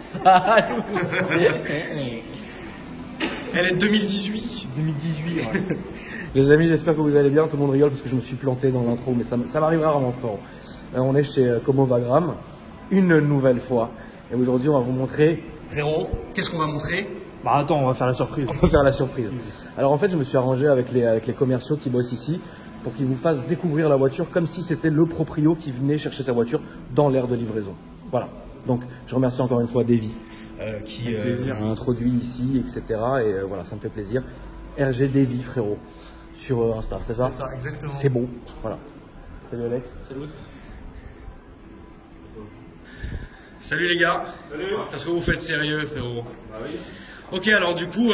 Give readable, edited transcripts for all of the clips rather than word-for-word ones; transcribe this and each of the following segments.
Salut. Elle est de 2018. 2018, ouais. Les amis, j'espère que vous allez bien. Tout le monde rigole parce que je me suis planté dans l'intro, mais ça m'arrive rarement, frérot. On est chez Como Vagram, une nouvelle fois. Et aujourd'hui, on va vous montrer... Frérot, qu'est-ce qu'on va montrer? Bah attends, on va faire la surprise. On va faire la surprise. Alors en fait, je me suis arrangé avec les commerciaux qui bossent ici pour qu'ils vous fassent découvrir la voiture comme si c'était le proprio qui venait chercher sa voiture dans l'aire de livraison. Voilà. Donc, je remercie encore une fois Davy qui m'a introduit ici, etc. Et voilà, ça me fait plaisir. RG Davy, frérot, sur Insta, c'est ça? C'est ça, exactement. C'est bon. Voilà. Salut Alex. Salut. Salut les gars. Salut. Parce que vous faites sérieux, frérot. Bah oui. Ok, alors du coup,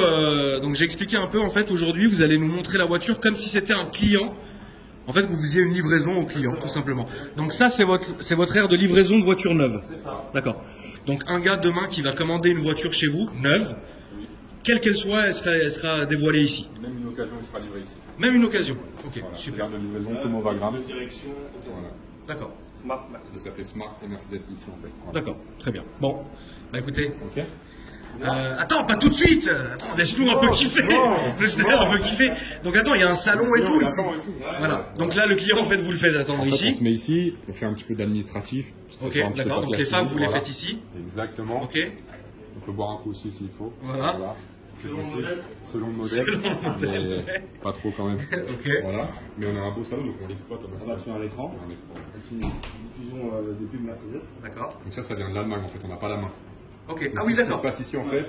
donc j'ai expliqué un peu en fait. Aujourd'hui, vous allez nous montrer la voiture comme si c'était un client. En fait, vous faisiez une livraison au client, tout simplement. Donc ça, c'est votre aire de livraison de voiture neuve. C'est ça. D'accord. Donc un gars demain qui va commander une voiture chez vous, neuve, quelle qu'elle soit, elle sera dévoilée ici. Même une occasion, il sera livré ici. Même une occasion. Ok, Voilà, super. de livraison, Como Vagram. De direction, Voilà. D'accord. Smart, Mercedes. Ça fait Smart et Mercedes ici en fait. Voilà. D'accord, très bien. Bon, bah écoutez. Ok. Attends, pas tout de suite. Attends, laisse-nous un peu kiffer. Laisse-nous un peu kiffer. Donc attends, il y a un salon et tout ici. Voilà. Donc là, le client, en fait, vous le faites attendre En fait, on ici. se met ici, on fait un petit peu d'administratif. Ok, d'accord. Donc les faves, vous les faites ici. Exactement. Ok. On peut boire un coup aussi s'il faut. Voilà. Selon le modèle. Selon le modèle. Mais pas trop quand même. Ok. Voilà. Mais on a un beau salon, donc on l'exploite. On va sur un écran. On a un écran. Avec une diffusion de pub Mercedes. D'accord. Donc ça vient de l'Allemagne en fait, on n'a pas la main. Ok. Donc, Ah oui, ce qui se d'accord. passe ici en fait,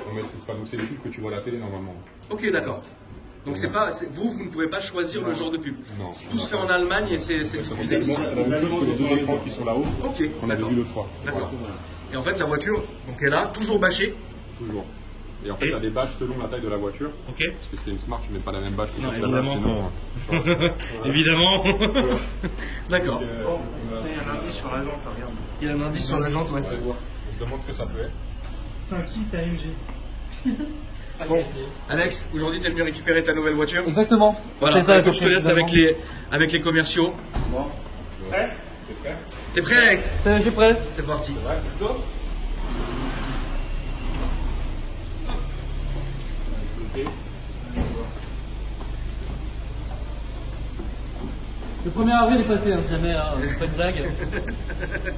on maîtrise pas. Donc c'est les pubs que tu vois à la télé normalement. Ok, d'accord. Donc c'est pas, vous ne pouvez pas choisir le genre de pub. Non. Tout se fait en Allemagne et c'est diffusé ici. C'est la même chose que les deux écrans qui sont là-haut. Ok. On avait vu l'autre fois. D'accord. Et en fait, la voiture, donc est là, toujours bâchée. Toujours. Et en fait, il y a des bâches selon la taille de la voiture. Ok. Parce que c'est une Smart, tu mets pas la même bâche que sur évidemment. sinon. Évidemment. D'accord. Tiens, il y a un indice sur la jante, là, regarde. Il y a un indice sur la jante, ouais. On se demande ce que ça peut être. C'est un kit AMG. Bon, Alex, aujourd'hui, t'es venu récupérer ta nouvelle voiture. Exactement. Voilà, C'est ça, il faut que je te laisse avec les commerciaux. Bon. Prêt? C'est prêt? T'es prêt, Alex? Je suis prêt. C'est parti. Ouais, let's go. Le 1er avril est passé, hein, si jamais, hein, c'est pas une blague.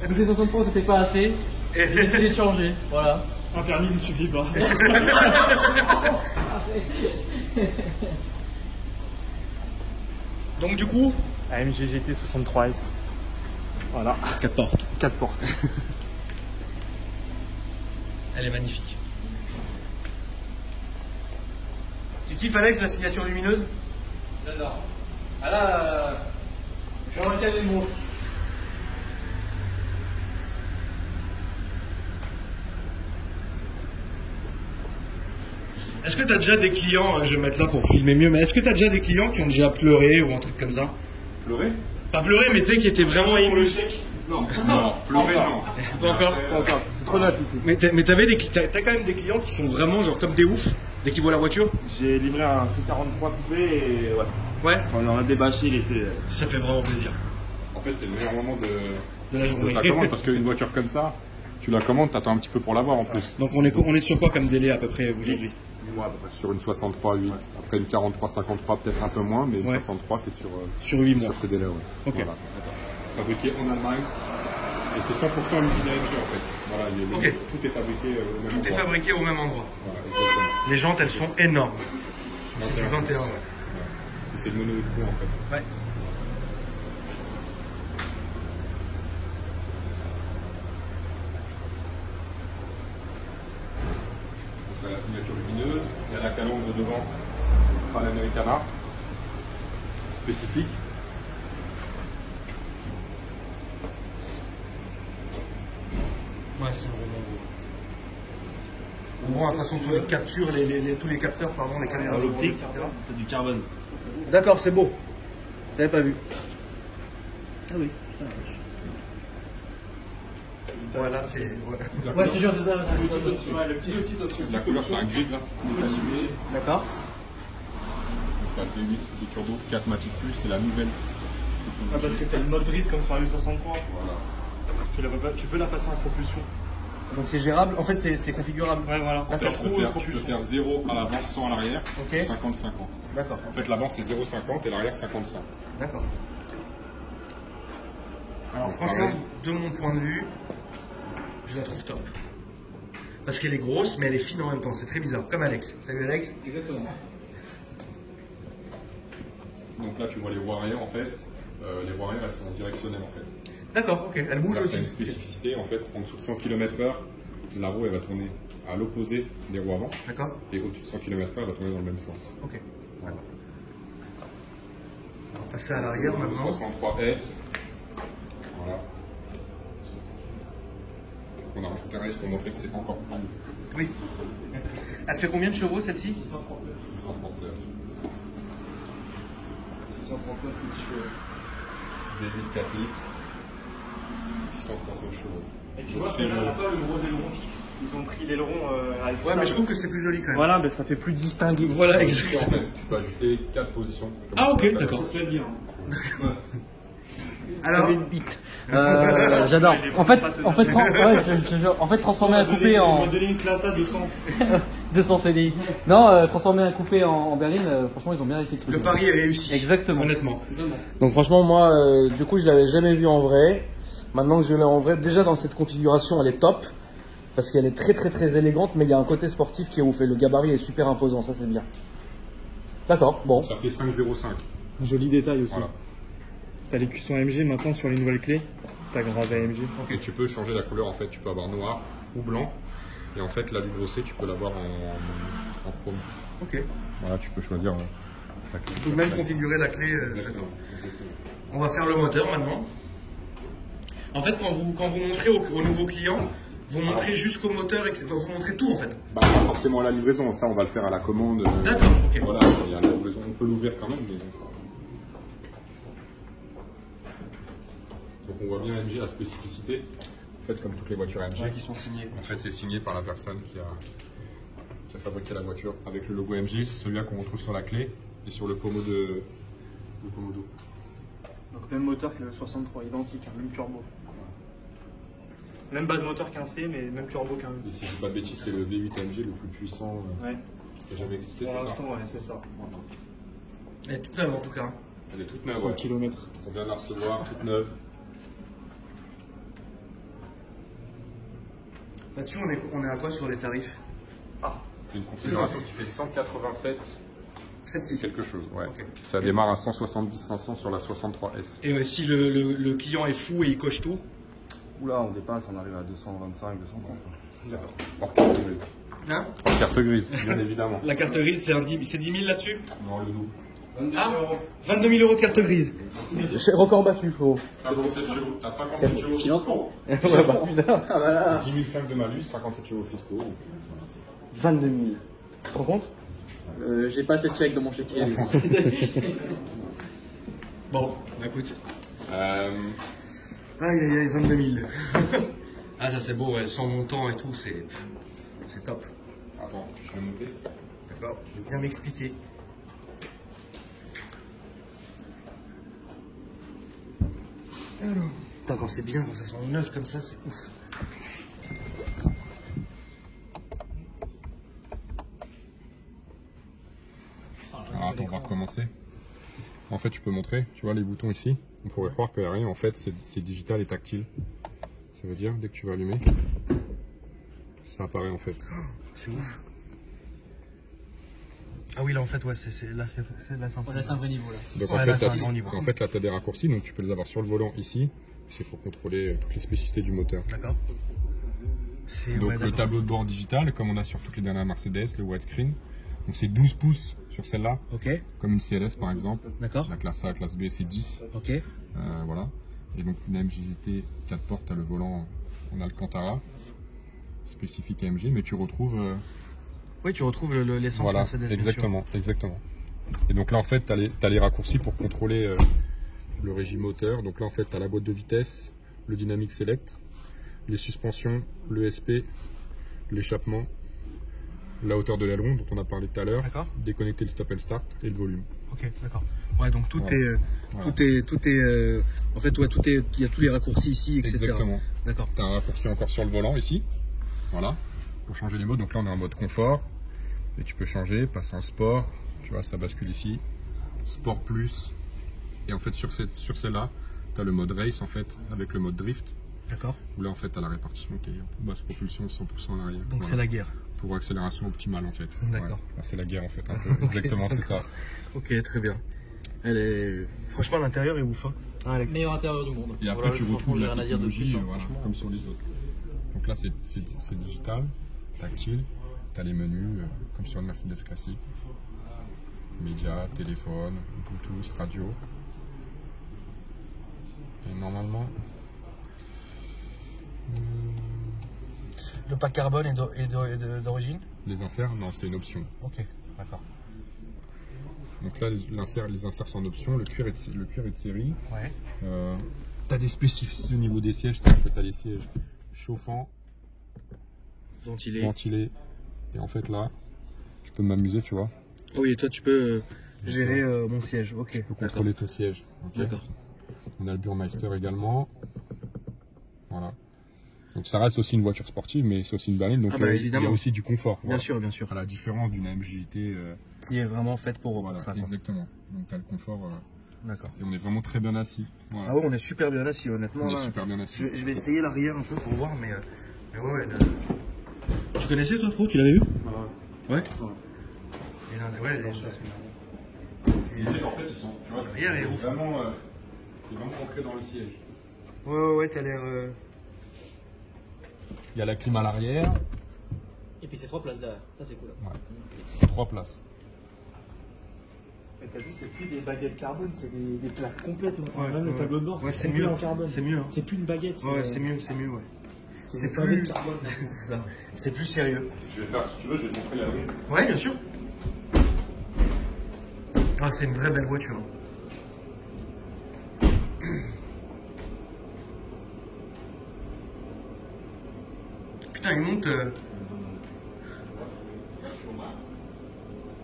Donc ces 63, c'était pas assez. J'ai décidé de changer, voilà. Un permis ne suffit pas. Donc, du coup, AMG GT 63S. Voilà. 4 portes. 4 portes. Elle est magnifique. Tu kiffes, Alex, la signature lumineuse? J'adore. Ah là, je retiens les mots. Est-ce que tu as déjà des clients, je vais me mettre là pour filmer mieux, mais est-ce que tu as déjà des clients qui ont déjà pleuré ou un truc comme ça? Pleurer? Pas pleuré, mais tu sais, qui étaient vraiment émus? Non. Non, pleurer non. Pas encore? Pas encore, c'est trop neuf ici. Mais t'as quand même des clients qui sont vraiment genre comme des oufs dès qu'ils voient la voiture? J'ai livré un C43 coupé et ouais. Ouais. Quand on en a débâché, il était. Ça fait vraiment plaisir. En fait, c'est le meilleur moment De la de journée. ta commande parce qu'une voiture comme ça, tu la commandes, t'attends un petit peu pour l'avoir en plus. Donc on est sur quoi comme délai à peu près aujourd'hui? Moi, sur une 63-8, après une 43-53, peut-être un peu moins, mais une Ouais. 63, t'es Sur 8 mois. sur ces délais, ouais. Ok. Voilà. Fabriqué en Allemagne. Et c'est 100% usine AMG en fait. Voilà, Ok. tout est fabriqué au même Tout est endroit. fabriqué au même endroit. Voilà, exactement. Les jantes, elles sont énormes. C'est du 21. 21, ouais. Et c'est le mono de en fait. Ouais. Donc, la signature lumineuse, il y a la calandre devant, Panamericana, spécifique. Ouais, c'est vraiment beau. On voit de toute façon tous les captures, tous les capteurs, pardon, les caméras L'optique, etc. t'as du carbone. D'accord, c'est beau. J'avais pas vu. Ah oui. Voilà, c'est. Ouais. Ouais, je te jure, c'est ça. Le petit outil d'autre. La couleur, c'est un gris graphique. D'accord. 4 V8 de turbo, 4 Matic Plus, c'est la nouvelle. Ah, parce que t'as le mode drift comme sur la U63. Voilà. Tu peux la passer en propulsion. Donc c'est gérable, en fait c'est configurable. Ouais, voilà. En fait, D'accord, tu peux faire 0 à l'avant, 100 à l'arrière, Ok. 50-50. D'accord, En fait, l'avant c'est 0,50 et l'arrière 50-100. d'accord. Alors franchement, de mon point de vue, je la trouve top. Parce qu'elle est grosse, mais elle est fine en même temps, c'est très bizarre. Comme Alex. Salut Alex. Exactement. Donc là, tu vois les roues arrière en fait. Les roues arrière elles sont directionnelles en fait. D'accord, ok, elle bouge Là, aussi. c'est une spécificité en fait. En dessous de 100 km/h, la roue elle va tourner à l'opposé des roues avant. D'accord, Et au-dessus de 100 km/h, elle va tourner dans le même sens. ok. D'accord. On va passer à l'arrière maintenant. 63S. Voilà. On a rajouté un S pour montrer que c'est encore plus lourd. Oui. Elle fait combien de chevaux celle-ci? 639. 639 petits chevaux. V8 4 litres. 639 chevaux. Et tu vois, C'est c'est le- pas le gros aileron fixe. Ils ont pris l'aileron ajustable. Ouais, mais je trouve que c'est plus joli quand même. Voilà, mais ça fait plus distingué. Voilà, En exactement. fait, tu peux ajouter 4 positions. Je te Ah, montre ok, la d'accord. place. Ça se fait bien. Alors, Une bite. J'adore. En fait, transformer un coupé On en m'a donné une classe à 200. 200 CDI. Non, transformer un coupé en berline, franchement, ils ont bien été. le pari est réussi. Exactement. Honnêtement. Donc franchement, moi, du coup, je l'avais jamais vu en vrai. Maintenant que je l'ai en vrai, déjà dans cette configuration, elle est top. Parce qu'elle est très très très élégante, mais il y a un côté sportif qui est ouf. Et le gabarit est super imposant, ça c'est bien. D'accord, bon. Ça fait 5,05. Joli détail aussi. Voilà. T'as les cuissons AMG maintenant sur les nouvelles clés. T'as gravé AMG. Et tu peux changer la couleur en fait. Tu peux avoir noir ou blanc. Et en fait, la vue tu peux l'avoir en chrome. Ok. Voilà, tu peux choisir la clé. Tu peux même configurer la clé. Exactement. On va faire le moteur maintenant. En fait, quand vous montrez aux nouveaux clients, vous montrez jusqu'au moteur, etc. Enfin, vous montrez tout en fait. Bah, pas forcément à la livraison, ça on va le faire à la commande. D'accord, ok. Voilà, il y a la livraison, on peut l'ouvrir quand même. Mais... Donc on voit bien MG la spécificité. En fait, comme toutes les voitures MG, Qui sont signés. en fait c'est signé par la personne qui a fabriqué la voiture avec le logo MG. C'est celui-là qu'on retrouve sur la clé et sur le pommeau de le Komodo. Donc même moteur que le 63, identique, hein, même turbo. Même base moteur qu'un C, mais même turbo qu'un E. Et si je dis pas de bêtises, c'est le V8 AMG le plus puissant Ouais. qui a jamais existé. Pour c'est ça. l'instant, ouais, c'est ça. Elle est toute neuve en tout cas. Elle est toute neuve. 30 Ouais. km. On vient de la recevoir, toute neuve. Là-dessus, on est à quoi sur les tarifs? C'est une configuration qui fait 187 Celle-ci. quelque chose. Ouais. Ok. Ça démarre à 170-500 sur la 63S. Et si le client est fou et il coche tout? Oula, on dépasse, on arrive à 225, 230. D'accord. Hors carte grise. Hein? Hors carte grise, bien évidemment. La carte grise, c'est 10 000 là-dessus? Non, le nous. 22 000 euros de carte grise. C'est record battu, frérot. 57 chevaux. T'as 57 chevaux fiscaux. Ouais, bah, putain. Ah, voilà. 10 500 de malus, 57 chevaux fiscaux. 22 000. Tu te rends compte? J'ai pas cette chèque dans mon chéquier. Bon, bah, écoute. Euh, Aïe aïe aïe, 22 000. Ah, ça c'est beau, ouais, sans montant et tout, c'est top. Attends, je vais monter. D'accord, viens m'expliquer. Putain, quand c'est bien, quand ça sent neuf comme ça, c'est ouf. Alors attends, on va recommencer. En fait, tu peux montrer, tu vois les boutons ici. On pourrait croire qu'il n'y a rien. En fait, c'est digital et tactile. Ça veut dire, dès que tu vas allumer, ça apparaît en fait. C'est ouf. Ah oui, là en fait, ouais, là c'est Voilà, c'est un vrai niveau là. Donc Ouais, en, là, fait, c'est un là, grand niveau. en fait, là, tu as des raccourcis, donc tu peux les avoir sur le volant ici. C'est pour contrôler toutes les spécificités du moteur. D'accord. C'est Donc ouais, le d'accord. tableau de bord digital, comme on a sur toutes les dernières Mercedes, le widescreen. Donc c'est 12 pouces sur celle-là, Ok, comme une CLS par exemple. d'accord. La classe A, la classe B, c'est 10. Ok. Voilà. Et donc une MGGT 4 portes à le volant en Alcantara, spécifique AMG, mais tu retrouves. Oui, tu retrouves l'essence Voilà, Mercedes. bien sûr. exactement, exactement. Et donc là en fait, tu as les raccourcis pour contrôler le régime moteur. Donc là en fait, tu as la boîte de vitesse, le Dynamic Select, les suspensions, le SP, l'échappement, la hauteur de l'aileron dont on a parlé tout à l'heure, D'accord. déconnecter le stop and start et le volume. Ok, d'accord. Ouais, donc tout Voilà. est, Voilà. tout est, en fait, ouais, il y a tous les raccourcis ici, etc. Exactement. D'accord. Tu as un raccourci encore sur le volant ici. Voilà, pour changer les modes. Donc là, on est en mode confort. Et tu peux changer, passer en sport. Tu vois, ça bascule ici. Sport plus. Et en fait, sur celle-là, tu as le mode race, en fait, avec le mode drift. D'accord. Où là, en fait, tu as la répartition qui est basse propulsion, 100% à l'arrière. Donc voilà. c'est la guerre. Pour accélération optimale, en fait. D'accord. Ouais. Là, c'est la guerre, en fait. Un peu. Exactement, c'est ça. Ok, très bien. Elle est... Franchement, l'intérieur est ouf. Hein, Alex. Meilleur intérieur du monde. Et après, Voilà, tu retrouves j'ai la rien à dire de technologie, plus, hein, voilà, franchement. comme sur les autres. Donc là, c'est digital, tactile. Tu as les menus, comme sur une Mercedes classique. Médias, téléphone, Bluetooth, radio. Et normalement... Le pack carbone est d'origine? Les inserts, non, c'est une option. Ok, d'accord. Donc là, les inserts sont en option. Le cuir est de série. Ouais. Tu as des spécificités au niveau des sièges. Tu as les sièges chauffants, ventilés. Et en fait, là, je peux m'amuser, tu vois. Oui, et toi, tu peux gérer mon siège. Ok. Tu peux contrôler ton siège. Okay. D'accord. On a le Burmeister également. Voilà. Donc ça reste aussi une voiture sportive, mais c'est aussi une berline. Donc il y a aussi du confort. Bien sûr, bien sûr. À la différence d'une AMG GT. Qui est vraiment faite pour voilà, ça. Exactement. Donc tu as le confort. D'accord. Et on est vraiment très bien assis. Voilà. Ah ouais, on est super bien assis, honnêtement. On est là. super bien assis. Je vais essayer l'arrière un peu pour voir, mais ouais. Tu connaissais toi, Fro? Tu l'avais vu? Ouais. Et là, ouais, les choses. En fait, ils sont. Tu vois, c'est vraiment ancré dans le siège. Ouais, t'as l'air. Il y a la clim à l'arrière. Et puis c'est 3 places derrière, ça c'est cool. Ouais. C'est 3 places. T'as vu, c'est plus des baguettes carbone, c'est des plaques complètes. Ouais, même le tableau de bord, c'est complet mieux en carbone. C'est mieux. Hein. C'est plus une baguette. Ouais, c'est mieux, ouais. C'est plus- pas avec carbone. C'est ça. C'est plus sérieux. Je vais faire, si tu veux, je vais te montrer la rue. Ouais, bien sûr. Ah, c'est une vraie belle voiture. Putain, il monte.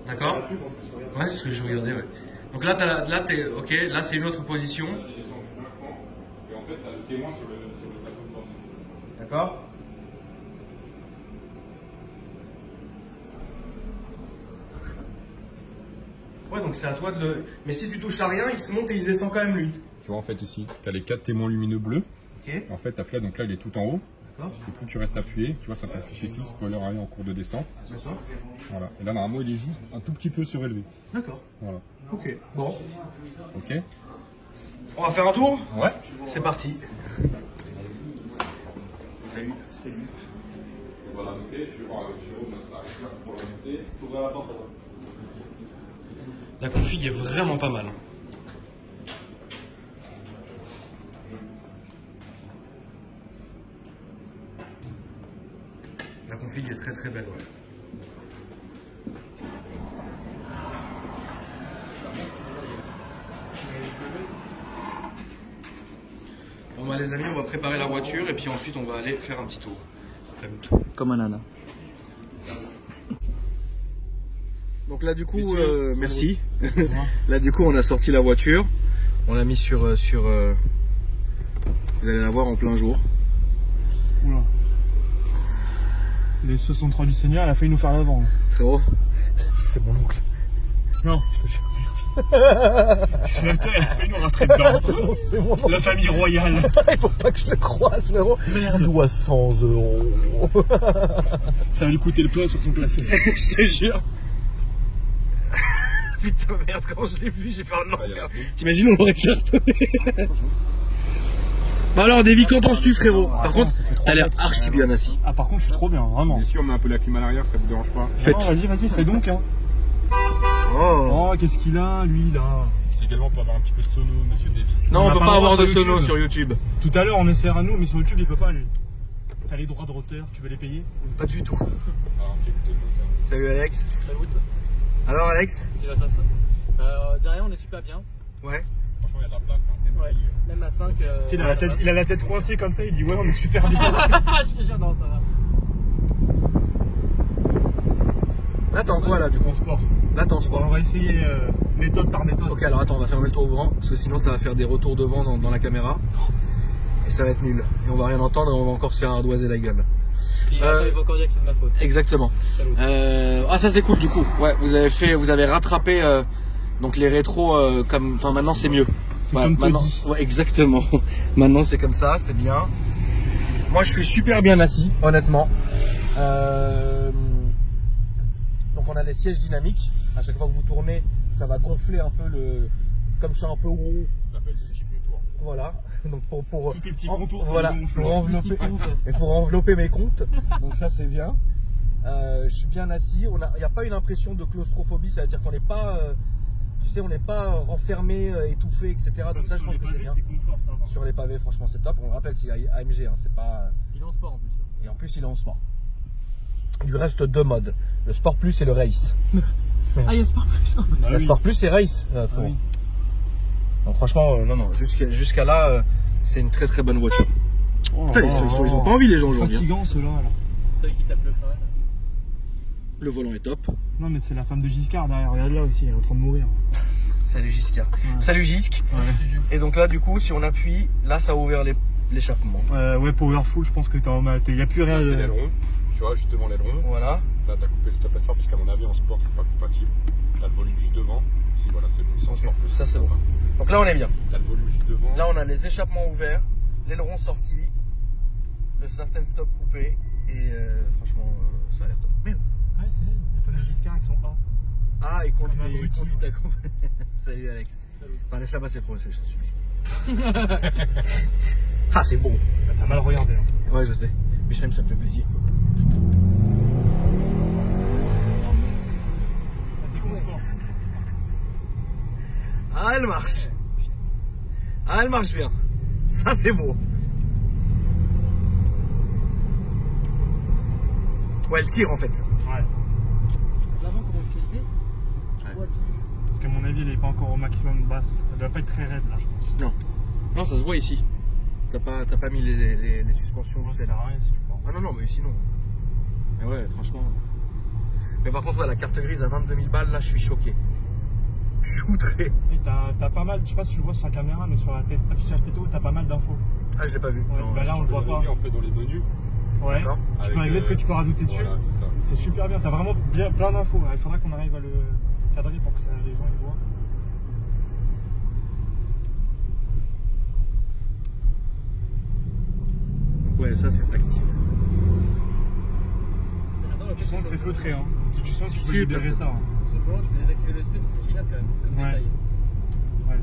D'accord. Ouais, c'est ce que je regardais, ouais. Donc là, t'es. Ok, là, c'est une autre position. J'ai descendu d'un cran. Et en fait, tu as le témoin sur le tableau de bord. D'accord. Ouais, donc c'est à toi de le. Mais si tu touches à rien, il se monte et il se descend quand même lui. Tu vois, en fait, ici, tu as les 4 témoins lumineux bleus. Ok. En fait, après, donc là, il est tout en haut. D'accord. Et plus tu restes appuyé, tu vois, ça t'affiche ici, spoiler arrière en cours de descente. D'accord. Voilà. Et là, normalement, il est juste un tout petit peu surélevé. D'accord. Voilà. Ok. Bon. Ok. On va faire un tour? Ouais. C'est parti. Salut. On va la noter. Je vais voir avec Jérôme, là, ça pour la noter. Tu ouvres la porte là-bas. La config est vraiment pas mal. La config est très très belle, ouais. Bon bah les amis, on va préparer la voiture et puis ensuite on va aller faire un petit tour. Très vite. Comme un nana. Donc là du coup, merci. Là du coup on a sorti la voiture, on l'a mis sur, vous allez la voir en plein jour. Oula. Les 63 du Seigneur, elle a failli nous faire l'avant. Frérot, C'est mon oncle. Non, je te jure, merci. Elle a failli nous rentrer dedans. c'est mon nom. La famille royale. Il faut pas que je le croise, frérot. Il doit 100 €. Ça va lui coûter le poids sur son placé. Je te jure. Putain merde, quand je l'ai vu, j'ai fait un non. T'imagines, on l'aurait cartonné. Bon alors, Davy, qu'en penses-tu, frérot? Par contre, t'as l'air archi bien assis. Ah, par contre, je suis trop bien, vraiment. Et si on met un peu la clim à l'arrière, ça vous dérange pas? Faites. Non, vas-y, fais donc. Hein. Oh. Oh, qu'est-ce qu'il a, lui, là? C'est également pour avoir un petit peu de sono, monsieur Davis. Non, on peut pas avoir de sur sono YouTube. sur YouTube. Tout à l'heure, on essaiera nous, mais sur YouTube, il peut pas, lui. T'as les droits de hauteur, tu veux les payer? Pas du tout. Alors, on fait écouter le moteur. Salut Alex. Salut. Alors Alex? C'est là, ça. Derrière, on est super bien. Ouais. Franchement, il y a de la place. Hein. Ouais. Même à 5. Tu sais, il a la tête coincée comme ça, il dit ouais, on est super bien. Je te jure, non, ça va. Là t'es en quoi là du coup? En sport. Là t'es en Bon, sport. on va essayer méthode par méthode. Ok, alors attends, on va fermer le tour ouvrant parce que sinon ça va faire des retours de vent dans la caméra et ça va être nul. Et on va rien entendre et on va encore se faire ardoiser la gueule. Puis après, il va encore dire que c'est de ma faute. Exactement. Salaud. Ah ça c'est cool du coup. Ouais, vous avez rattrapé donc les rétros comme, enfin maintenant c'est mieux. C'est Ouais, comme maintenant, Toddy. ouais, exactement. Maintenant c'est comme ça, c'est bien. Moi je suis super bien assis, honnêtement. Donc on a les sièges dynamiques. À chaque fois que vous tournez, ça va gonfler un peu comme je suis un peu gros. Ça s'appelle le petit contour. Voilà. Donc pour Tous tes petits contours, ça voilà, gonfle. pour envelopper mes comptes. Donc ça c'est bien. Je suis bien assis. Il n'y a pas une impression de claustrophobie, c'est-à-dire qu'on n'est pas, tu sais, on n'est pas renfermé, étouffé, etc. Donc ça je pense que c'est bien. C'est confort, ça va. Sur les pavés, franchement c'est top. On le rappelle, c'est AMG, hein, c'est pas. Il est en sport en plus. Et en plus il est en sport. Il lui reste deux modes, le Sport Plus et le Race. Ah, il y a sport plus. Bah Le oui. Sport Plus et Race. frérot. oui. Donc franchement, non, jusqu'à là, c'est une très très bonne voiture. Oh, Putain, ils ont pas envie les gens aujourd'hui. hein. fatigant ceux-là. Là. Celui qui tape le frein. Le volant est top. Non, mais c'est la femme de Giscard derrière. Regarde là aussi, elle est en train de mourir. Salut Giscard. Salut Gisc. Ouais. Et donc là, du coup, si on appuie, là, ça a ouvert l'échappement. Ouais, Powerful, je pense que il n'y a plus rien. Là, c'est l'aileron. Tu vois, juste devant l'aileron. Voilà. Là, t'as coupé le stop and start, parce qu'à mon avis, en sport, c'est pas compatible. T'as le volume juste devant. Si, voilà, c'est bon. C'est en Ok, sport plus. ça c'est bon. Donc là, on est bien. T'as le volume juste devant. Là, on a les échappements ouverts, l'aileron sorti, le start and stop coupé. Et franchement, ça a l'air top. Merde. Ouais, c'est elle, la femme de Giscard avec son A. Ah, il conduit, Comme un il abruti, conduit ouais. ta compagnie. Salut Alex. Enfin, laisse-la passer, pro, je t'en supplie. Ah, c'est bon. Bah, t'as mal regardé. Hein. Ouais, je sais. Mais j'aime, ça me fait plaisir. T'es con sport. Ah, elle marche. Ah, elle marche bien. Ça, c'est beau. Ouais, elle tire en fait. Ouais. L'avant, comment il s'est élevé? Ouais. Parce qu'à mon avis, elle est pas encore au maximum basse. Elle doit pas être très raide là, je pense. Non. Non, ça se voit ici. T'as pas mis les suspensions du Ça sel. sert à rien si tu prends. Ah non, mais sinon. Mais ouais, franchement. Mais par contre, ouais, la carte grise à 22 000 balles, là, je suis choqué. Je suis outré. Et t'as pas mal, je sais pas si tu le vois sur la caméra, mais sur la tête, affichage této, t'as pas mal d'infos. Ah, je l'ai pas vu. Ouais, Non, bah là, on le voit pas. On fait dans les menus. Ouais. D'accord. Tu Avec, peux régler ce que tu peux rajouter dessus. Voilà, c'est ça. C'est super bien, t'as vraiment bien, plein d'infos. Il faudra qu'on arrive à le cadrer pour que les gens ils voient. Donc, ouais, ça, c'est tactile. Tu sens que c'est feutré, hein. Tu sens que tu peux Super libérer ça. Hein. Sur le volant, tu peux désactiver le SP, ça c'est génial quand même. Comme Ouais. détail. Ouais.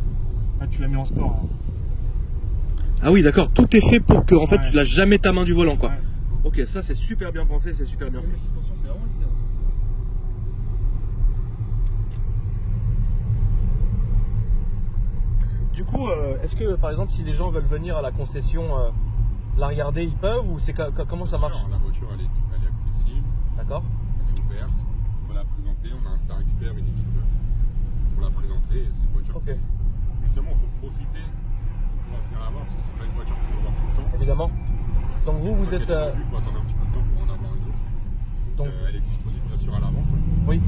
Là, tu l'as mis en sport. Hein. Ah oui, d'accord. Tout est fait pour que, en fait, Ouais. tu lâches jamais ta main du volant, quoi. Ouais. Ok, ça, c'est super bien pensé, c'est super bien Même fait. les suspensions, c'est vraiment excellent. Du coup, est-ce que, par exemple, si les gens veulent venir à la concession, la regarder, ils peuvent ou c'est comment ça marche? La voiture, elle est accessible, D'accord. elle est ouverte. On va la présenter. On a un star expert, une équipe pour la présenter. C'est une voiture. Ok. Justement, il faut profiter de pouvoir venir la voir parce que c'est pas une voiture qu'on peut voir tout le temps. Évidemment. Donc vous êtes. Il faut attendre un petit peu de temps pour en avoir une autre. Donc, Elle est disponible bien sûr à la vente. oui.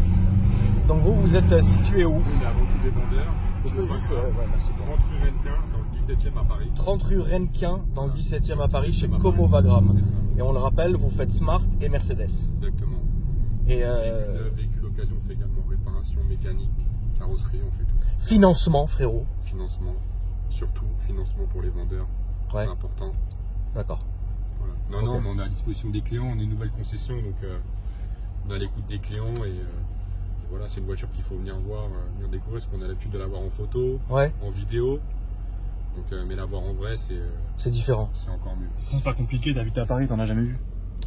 Donc vous êtes situé où? On est avant tout des vendeurs. Tu peux juste. Ouais, merci. 30 rue Rennequin, dans le 17e à Paris. 30 rue Rennequin, dans le 17e à Paris, chez 17e à Paris. Como Vagram. C'est ça. Et on le rappelle, vous faites Smart et Mercedes. Exactement. Et Véhicule d'occasion, on fait également réparation mécanique, carrosserie, on fait tout. financement, frérot. Financement, surtout financement pour les vendeurs. Ouais. C'est important. D'accord. Voilà. Non, Ok. mais on est à disposition des clients, on est une nouvelle concession, donc on a l'écoute des clients et voilà, c'est une voiture qu'il faut venir voir, venir découvrir, parce qu'on a l'habitude de la voir en photo, Ouais, en vidéo. Donc, mais la voir en vrai, c'est différent. c'est encore mieux. C'est pas compliqué, d'habiter à Paris, t'en as jamais vu.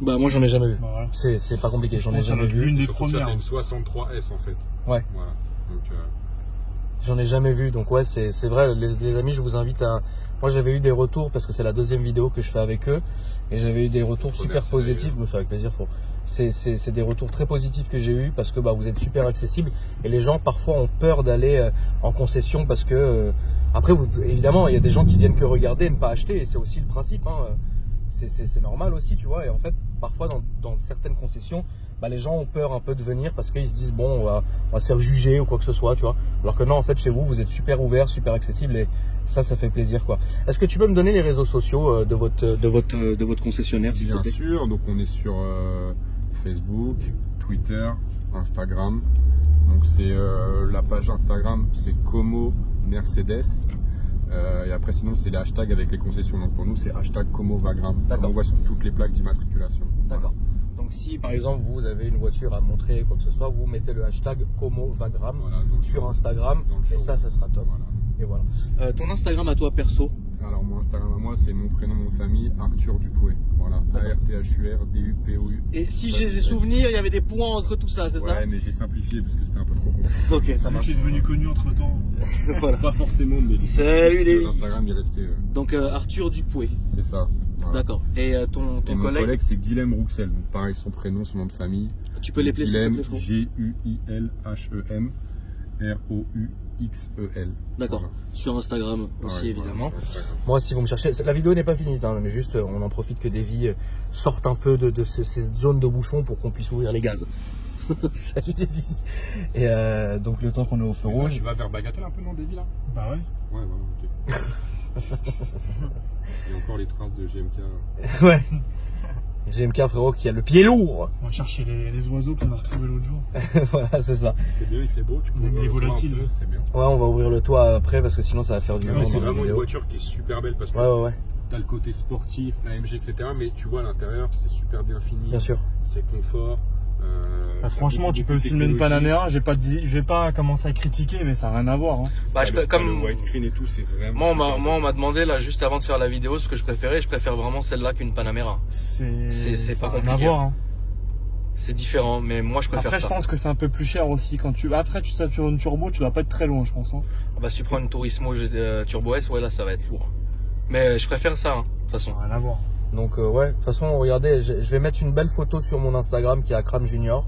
Bah moi j'en ai jamais vu. Bah, voilà. C'est pas compliqué, j'en ai Je pense jamais que ça va être vu. l'une des Surtout que ça, premières. c'est une 63S en fait. Ouais. Voilà. Donc, J'en ai jamais vu, donc ouais, c'est vrai, les amis, je vous invite à... Moi, j'avais eu des retours, parce que c'est la deuxième vidéo que je fais avec eux, et j'avais eu des retours super Merci, positifs, d'ailleurs. me fait avec plaisir, c'est des retours très positifs que j'ai eu parce que bah, vous êtes super accessible, et les gens, parfois, ont peur d'aller en concession, parce que, après, évidemment, il y a des gens qui viennent que regarder et ne pas acheter, et c'est aussi le principe, hein. C'est normal aussi, tu vois, et en fait, parfois dans certaines concessions, bah, les gens ont peur un peu de venir parce qu'ils se disent bon, on va se faire juger ou quoi que ce soit, tu vois. Alors que non, en fait, chez vous, vous êtes super ouvert, super accessible et ça fait plaisir, quoi. Est-ce que tu peux me donner les réseaux sociaux de votre concessionnaire, s'il te Bien plaît? sûr, donc on est sur Facebook, Twitter, Instagram. Donc c'est la page Instagram, c'est Como Mercedes. Et après sinon c'est les hashtags avec les concessions. Donc pour nous c'est hashtag Como Vagram. On voit sur toutes les plaques d'immatriculation. D'accord. Donc si par exemple vous avez une voiture à montrer, quoi que ce soit, vous mettez le hashtag Como Vagram sur Instagram et ça sera top. Voilà. Et voilà. Ton Instagram à toi perso? Alors mon Instagram à moi c'est mon prénom, mon famille, Arthur Dupouet. Voilà, A-R-T-H-U-R-D-U-P-O-U. Et si j'ai des souvenirs, il y avait des points entre tout ça, c'est ça? Ouais, mais j'ai simplifié parce que c'était un peu trop compliqué. Ok, ça Lui marche. qui est devenu connu entre temps. Voilà. Pas forcément, mais Salut les. Instagram il est resté. Donc Arthur Dupouet. C'est ça. Voilà. D'accord. Et ton Et mon collègue c'est Guilhem Rouxel. Donc pareil, son prénom, son nom de famille. Tu peux les placer Guilhem, G-U-I-L-H-E-M R-O-U-X-E-L. D'accord. Voilà. Sur Instagram aussi, Ouais, évidemment. voilà, sur Instagram. Moi, si vous me cherchez, la vidéo n'est pas finie, hein, mais juste on en profite que Davy sorte un peu de ces zones de bouchon pour qu'on puisse ouvrir les gaz. Salut Davy. Et donc le temps qu'on est au feu rouge. Tu vas vers Bagatelle un peu dans des villes là? Bah ouais. Ouais, voilà, ok. Il y a encore les traces de GMK. Ouais. GMK frérot qui a le pied lourd. On va chercher les oiseaux qu'on a retrouvés l'autre jour. Voilà, c'est ça. C'est bien, il fait beau, tu peux Les ouvrir le toit un volatiles. peu, c'est bien. Ouais, on va ouvrir le toit après parce que sinon ça va faire du vent C'est dans la vraiment une vidéo. voiture qui est super belle parce que Ouais. t'as le côté sportif, AMG, etc. Mais tu vois à l'intérieur, c'est super bien fini. Bien sûr. C'est confort. Bah, franchement, tu peux filmer une Panamera. Je vais pas commencer à critiquer, mais ça n'a rien à voir. Hein. Bah, le widescreen et tout, c'est vraiment. Moi, on m'a demandé là juste avant de faire la vidéo ce que je préférais. Je préfère vraiment celle-là qu'une Panamera. C'est ça pas n'a rien à compliqué. voir. Hein. C'est différent, mais moi je préfère Après, ça. je pense que c'est un peu plus cher aussi. Après, tu tapes sur une turbo, tu vas pas être très loin, je pense. Hein. Bah, si tu prends une Turismo Turbo S, ouais, là ça va être lourd. Mais je préfère ça, hein, de toute façon. Ça n'a rien à voir. Donc, ouais, de toute façon, regardez, je vais mettre une belle photo sur mon Instagram qui est Akram Junior.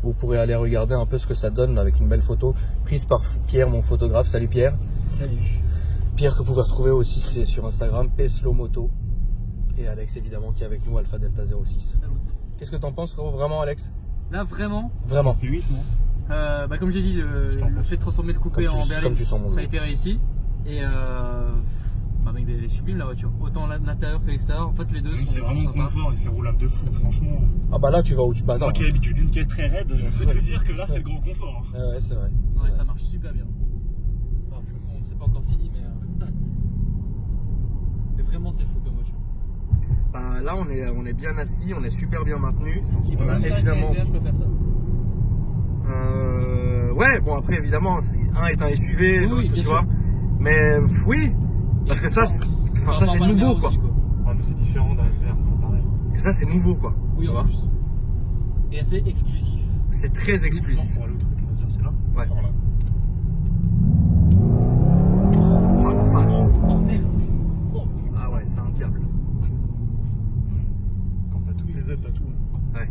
Vous pourrez aller regarder un peu ce que ça donne avec une belle photo prise par Pierre, mon photographe. Salut Pierre. Salut. Pierre que vous pouvez retrouver aussi c'est sur Instagram, Peslo Moto. Et Alex évidemment qui est avec nous, Alpha Delta 06. Salut. Qu'est-ce que t'en penses frérot, vraiment Alex? Là, vraiment, Vraiment. P8, non? bah, comme j'ai dit, le fait de transformer le coupé en berline, comme tu sens mon ça a jeu. été réussi. Et bah, avec elle est sublime la voiture. Autant l'intérieur que l'extérieur. En fait, les deux sont C'est vraiment sympas. confort et c'est roulable de fou, franchement. Ah bah là tu vas où tu... Bah non. Moi qui ai l'habitude d'une caisse très raide, je peux te dire que là c'est le grand confort. Ouais, c'est vrai. Ouais, ça marche super bien. Enfin, de toute façon, c'est pas encore fini, mais. Mais vraiment, c'est fou comme voiture. Bah là on est bien assis, on est super bien maintenu. On a évidemment... je préfère ça. Ouais, bon après évidemment, un est un SUV, Oui, l'autre, bien tu sûr. vois. Mais oui, parce que ça, c'est nouveau quoi. Ouais, mais c'est différent d'un SVR, c'est pas pareil. Et ça c'est nouveau quoi. Oui, tu en vois. plus. Et assez exclusif. C'est très exclusif. Pour aller au truc, on va dire c'est là. Ouais. Sors là. Oh la vache. Oh merde. Ah ouais, c'est un diable. Quand t'as tous les aides, t'as tout. Ouais.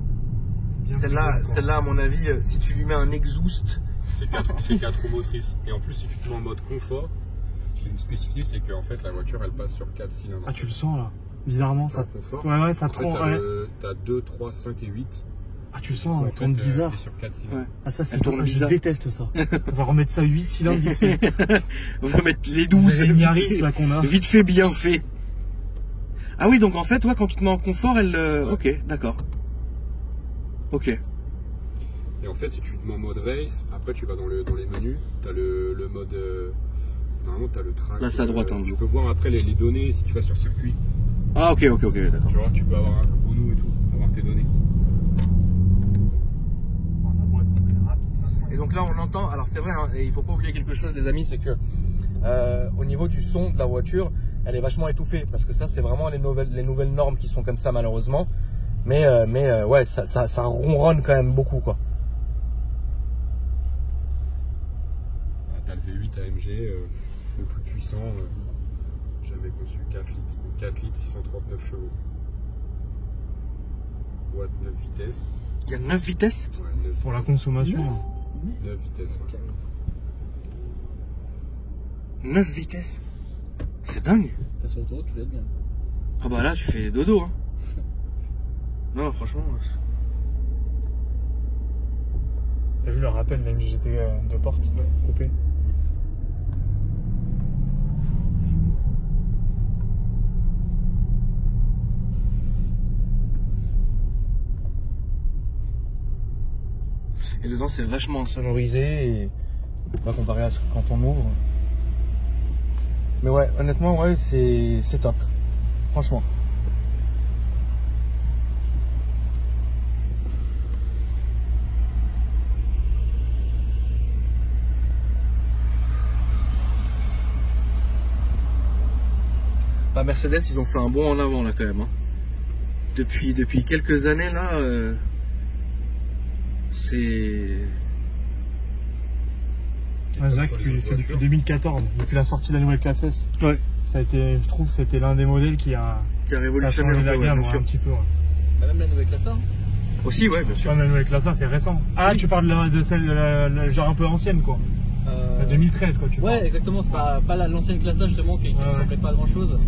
C'est bien Celle-là, plus celle-là, à mon avis, si tu lui mets un exhaust, C'est 4 roues motrices. Et en plus, si tu te mets en mode confort, j'ai une spécificité, c'est qu'en fait, la voiture, elle passe sur 4 cylindres. Ah, tu le sens là. Bizarrement, ça. confort. Ouais, ça En fait, tourne. Ouais. t'as 2, 3, 5 et 8. Ah, tu le sens, En elle tourne fait, bizarre. elle est sur 4 cylindres. Ouais. Ah, ça, c'est Elle tourne je bizarre. déteste ça. On va remettre ça 8 cylindres vite fait. on va mettre les 12. C'est une Yaris là qu'on a. Vite fait, bien fait. Ah oui, donc en fait, ouais, quand tu te mets en confort, elle... Ok, d'accord. Ok. Et en fait, si tu te mets en mode race, après tu vas dans les menus, t'as le mode. Normalement, t'as le track. Là, c'est à droite, hein, tu Joe. peux voir après les données si tu vas sur circuit. Ah ok, d'accord. Tu vois, tu peux avoir un chrono et tout, avoir tes données. Et donc là, on entend... Alors c'est vrai, hein, et il faut pas oublier quelque chose, les amis, c'est que au niveau du son de la voiture, elle est vachement étouffée. Parce que ça, c'est vraiment les nouvelles normes qui sont comme ça, malheureusement. Mais ouais, ça ronronne quand même beaucoup, quoi. T'as le V8 AMG, le plus puissant, jamais conçu, 4 litres. 4 litres, 639 chevaux. Boîte 9 vitesses. Il y a 9 vitesses? Ouais, 9, Pour la consommation. 9 vitesses. Ouais. 9 vitesses? C'est dingue. T'as sur l'autoroute, tu l'aides bien. Ah bah là, tu fais dodo, hein. Non, franchement. T'as vu le rappel, la MGT de porte coupée? Et dedans, c'est vachement sonorisé et pas comparé à ce que quand on ouvre. Mais ouais, honnêtement, ouais, c'est top. Franchement. Bah, Mercedes, ils ont fait un bond en avant là quand même. Hein. Depuis quelques années là, c'est. Ouais, c'est vrai que c'est depuis 2014, depuis la sortie de la nouvelle classe S. Ouais. Ça a été, je trouve que c'était l'un des modèles qui a révolutionné changé un la peu, gamme bien sûr. un petit peu. Ouais. Même la nouvelle classe A. Aussi, ouais, bien sûr. Ouais, mais la nouvelle classe A, c'est récent. Ah, tu parles de celle genre un peu ancienne, quoi. La 2013, quoi, tu parles. Ouais, exactement, c'est pas l'ancienne classe A justement qui ne ressemblait pas à grand chose.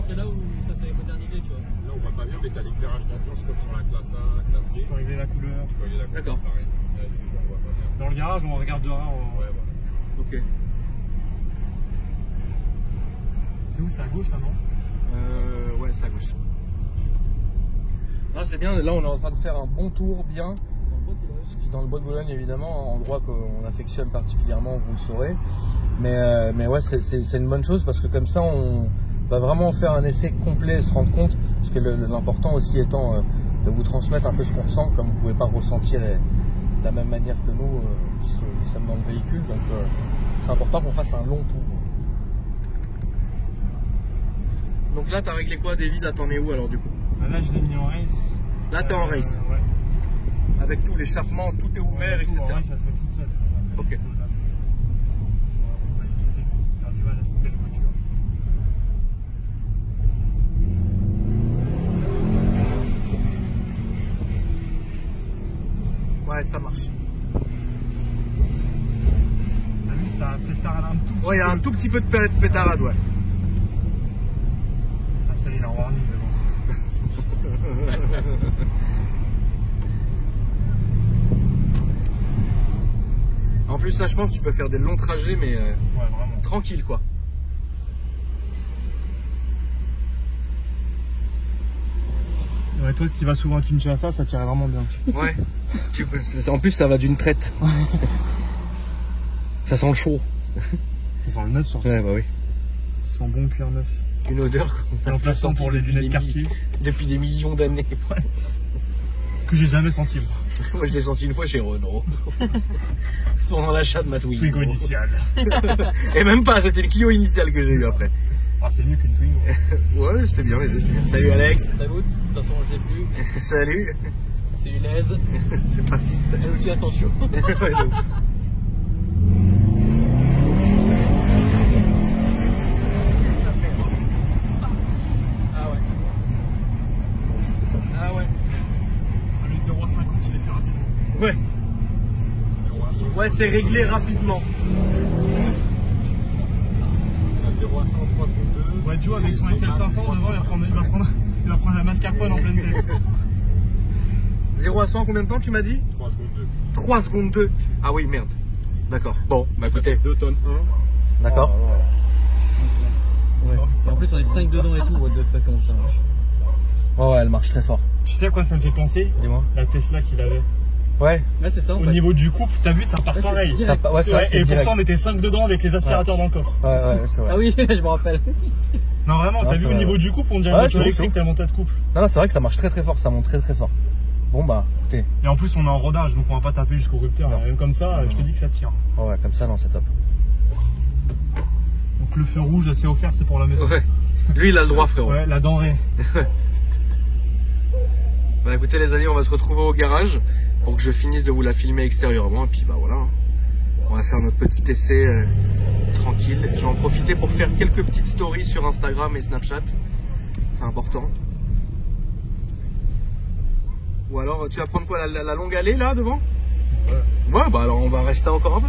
C'est là où ça s'est modernisé, tu vois. Là, on voit pas bien, mais t'as l'éclairage d'ambiance comme sur la classe A, classe B. Tu peux régler la couleur. Tu peux régler la couleur. D'accord. Pareil. Là, on voit pas bien. Dans le garage, on regardera. Ouais, voilà. Ok. C'est où? C'est à gauche, là, non? Ouais, c'est à gauche. Ah, c'est bien, là on est en train de faire un bon tour bien. Dans le bois de Boulogne évidemment, endroit qu'on affectionne particulièrement, vous le saurez. Mais ouais, c'est une bonne chose parce que comme ça on va vraiment faire un essai complet et se rendre compte. Parce que l'important aussi étant de vous transmettre un peu ce qu'on ressent, comme vous ne pouvez pas ressentir de la même manière que nous qui sommes dans le véhicule. Donc c'est important qu'on fasse un long tour. Donc là, t'as réglé quoi, David? Là, t'en es où alors du coup? Là, je l'ai mis en race. Là, t'es en race. Ouais. Avec tout l'échappement, tout est ouvert, etc. En race, ça se met toute seule. Ok. On va éviter de faire du mal à cette belle voiture. Ouais, ça marche. T'as vu, ça pétarde un tout petit peu. Ouais, il y a un tout petit peu de pétarade, ouais. Ah, ça, il a un warning devant. En plus, ça, je pense que tu peux faire des longs trajets, mais Ouais, vraiment. tranquille, quoi. Ouais, toi qui vas souvent à Kinshasa, ça tirait vraiment bien. Ouais. En plus, ça va d'une traite. Ça sent le chaud. Ça sent le neuf surtout. Ouais, bah oui. Ça sent bon cuir neuf. Une odeur Un placement pour les lunettes quartier. depuis des millions d'années. Que j'ai jamais senti. Moi, je l'ai senti une fois chez Renault. Pendant l'achat de ma Twingo. Twingo initial. Et même pas, c'était le Clio initial que j'ai eu après. Ah, c'est mieux qu'une Twingo. Ouais, c'était bien les deux. Salut Alex. Salut, de toute façon je l'ai plus. Salut. C'est une aise. C'est parti. Elle aussi elle sent chaud. Ouais, de ouf. Ah ouais. Ah ouais. Le 0,50 il est fait rapidement. Ouais. Ouais, c'est réglé rapidement. 0 à 100, 3 secondes 2. Ouais, Joe avec son SL500 devant, il va prendre la mascarpone en pleine tête. 0 à 100, combien de temps tu m'as dit? 3 secondes 2. 3 secondes 2. Ah oui, merde. D'accord. Bon, bah écoutez. 2 tonnes 1. D'accord. Ouais. En plus on est 5 dedans et tout, what the fuck, comment ça marche. Ouais, elle marche très fort. Tu sais à quoi ça me fait penser? Dis-moi. La Tesla qu'il avait. Ouais. Ouais, c'est ça en Au fait. niveau du couple, t'as vu, ça part Ouais, c'est pareil. direct. Ouais, c'est vrai que c'est Et direct. pourtant, on était 5 dedans avec les aspirateurs dans le coffre. Ouais, c'est vrai. Ah oui, je me rappelle. Non, vraiment, Non, t'as c'est vu au vrai. niveau du couple, on dirait Ouais, une voiture c'est électrique ouf. tellement t'as de couple. Non, c'est vrai que ça marche très très fort, ça monte très très fort. Bon bah, écoutez. Et en plus, on est en rodage, donc on va pas taper jusqu'au rupteur. Non. Même comme ça, je te dis que ça tire. Ouais, comme ça, non, c'est top. Donc le feu rouge, c'est offert, c'est pour la maison. Ouais. Lui, il a le droit, frérot. Ouais, la denrée. Bah écoutez les amis, on va se retrouver au garage pour que je finisse de vous la filmer extérieurement et puis bah voilà. On va faire notre petit essai tranquille. Je vais en profiter pour faire quelques petites stories sur Instagram et Snapchat. C'est important. Ou alors tu vas prendre quoi, la longue allée là devant? Ouais, bah alors on va rester encore un peu.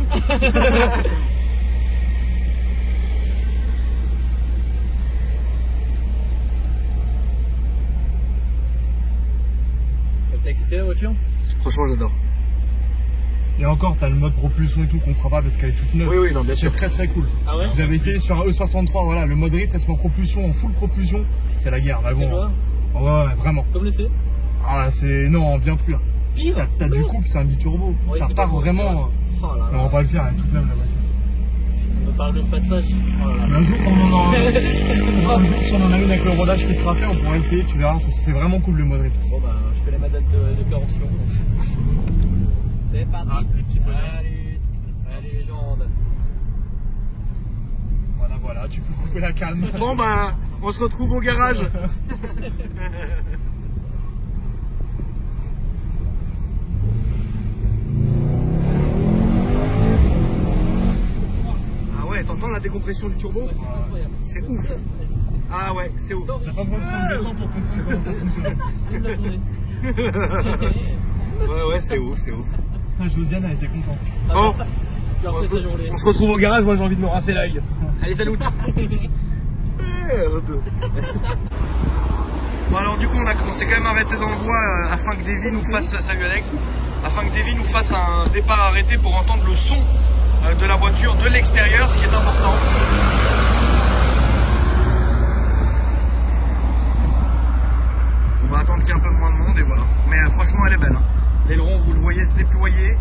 excité la voiture? Franchement, j'adore. Et encore, t'as le mode propulsion et tout qu'on fera pas parce qu'elle est toute neuve. Oui, non, bien C'est sûr. très très cool. Ah ouais? J'avais essayé sur un E63, voilà, le mode drift, elle se met en propulsion, en full propulsion. C'est la guerre, mais C'est bon. joueur? Ouais, vraiment. Comme le C? Ah, c'est. Non, bien plus là. Pire? T'as du couple, c'est un biturbo. Oui, Ça c'est pas part faux, vraiment. Oh là Mais on va là. pas le faire, elle est toute neuve la voiture. Ça me parle même pas de ça. Oh là là. Mais un jour, quand on en a un jour, si on en a une avec le rodage qui sera fait, on pourra essayer, tu verras, c'est vraiment cool le mode drift. Bon bah, je connais ma date de péremption. C'est parti. Ah, le petit bonhomme. Salut légende. Voilà, tu peux couper la calme. Bon bah, on se retrouve au garage. Ah ouais, t'entends la décompression du turbo? C'est incroyable. C'est ouf. Ah ouais, c'est ouf. T'as pas besoin de prendre du sang pour comprendre comment ça fonctionne. Toute la journée. Ouais, c'est ouf, c'est ouf. Ah, Josiane a été contente. Bon, Tu as fait sa journée. on se retrouve au garage, moi j'ai envie de me rincer l'œil. Allez, salut. Merde. Bon alors du coup on s'est quand même arrêté dans le bois afin que Davy nous fasse, salut Alex, afin que Davy nous fasse un départ arrêté pour entendre le son de la voiture de l'extérieur, ce qui est important. On va attendre qu'il y ait un peu moins de monde et voilà. Mais franchement elle est belle. Hein. L'aileron, vous le voyez se déployer.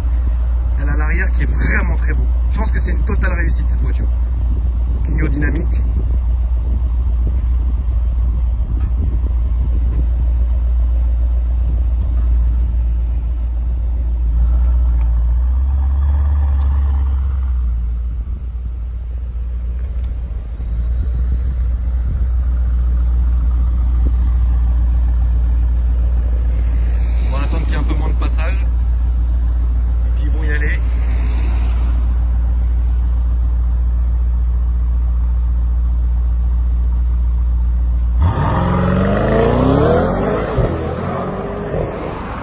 Elle a l'arrière qui est vraiment très beau. Je pense que c'est une totale réussite cette voiture. Clignot dynamique. On va attendre qu'il y ait un peu moins de passage. Et puis ils vont y aller.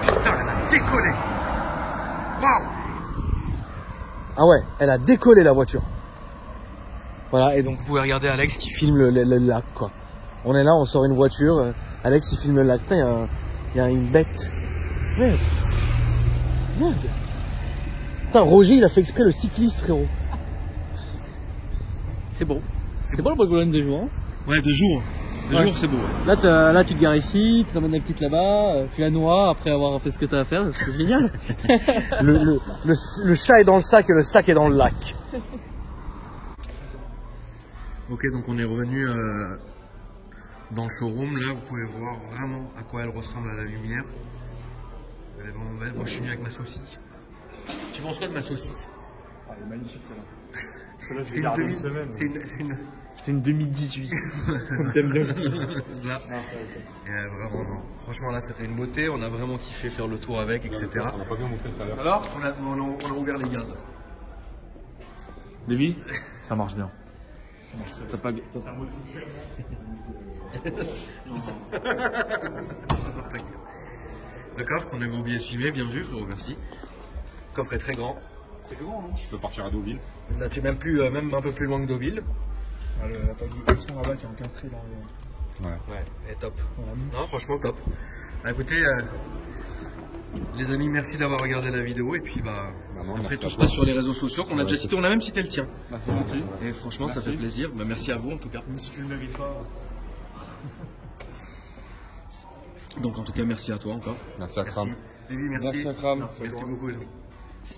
Putain, elle a décollé. Waouh. Ah ouais, elle a décollé la voiture. Voilà, et donc Vous pouvez regarder Alex qui filme le lac, quoi. On est là, on sort une voiture, Alex il filme le lac. Putain, il y a une bête. Merde. Merde. Putain, Roger il a fait exprès le cycliste, frérot. C'est beau. C'est beau le Bogolone de jour. Hein. Ouais, de jour. De Ouais. jour, c'est beau. Là, tu te gares ici, tu ramènes la petite là-bas, tu la noies après avoir fait ce que tu as à faire. C'est génial. Le chat est dans le sac et le sac est dans le lac. Ok, donc on est revenu dans le showroom. Là, vous pouvez voir vraiment à quoi elle ressemble à la lumière. Elle est vraiment belle. Moi, je suis venu avec ma saucisse. Tu penses quoi de ma saucisse? Ah, elle est magnifique celle-là. Celle-là, je C'est vais une garder demi. une semaine. C'est une. C'est une 2018. T'aimes bien que je dise ça. Non, ça va, ok. Et vraiment, non. Franchement, là, c'était une beauté. On a vraiment kiffé faire le tour avec, etc. On n'a pas bien montré tout à l'heure. Alors, on a ouvert les gaz. Lévi, ça marche bien. T'as pas... Le coffre, on avait oublié de filmer, bien vu, frérot, merci. Le coffre est très grand. C'est grand, non? Tu peux partir à Deauville. Là, tu es même un peu plus loin que Deauville. Ah, la taille du poisson là-bas qui est encastré dans Ouais. Ouais, et top. la mouche. Non, franchement, top. Bah, écoutez, les amis, merci d'avoir regardé la vidéo. Et puis, bah, non, après, merci tout à se toi. passe sur les réseaux sociaux qu'on a Ouais, déjà c'est cité. On a même cité le tien. Bah, c'est gentil. Et franchement, ça Merci. fait plaisir. Bah, merci à vous, en tout cas. Même si tu ne le mérites pas. Donc, en tout cas, merci à toi encore. Merci à Merci. Kram. Davy, merci. Merci à Kram. Merci beaucoup.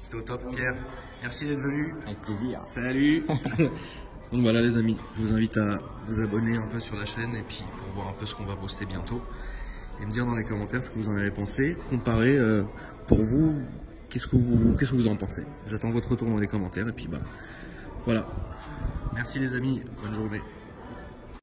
C'était au top. Pierre, merci d'être venu. Avec plaisir. Salut. Donc voilà les amis, je vous invite à vous abonner un peu sur la chaîne et puis pour voir un peu ce qu'on va poster bientôt. Et me dire dans les commentaires ce que vous en avez pensé. Comparer pour vous, qu'est-ce que vous en pensez. J'attends votre retour dans les commentaires et puis bah voilà. Merci les amis, bonne journée.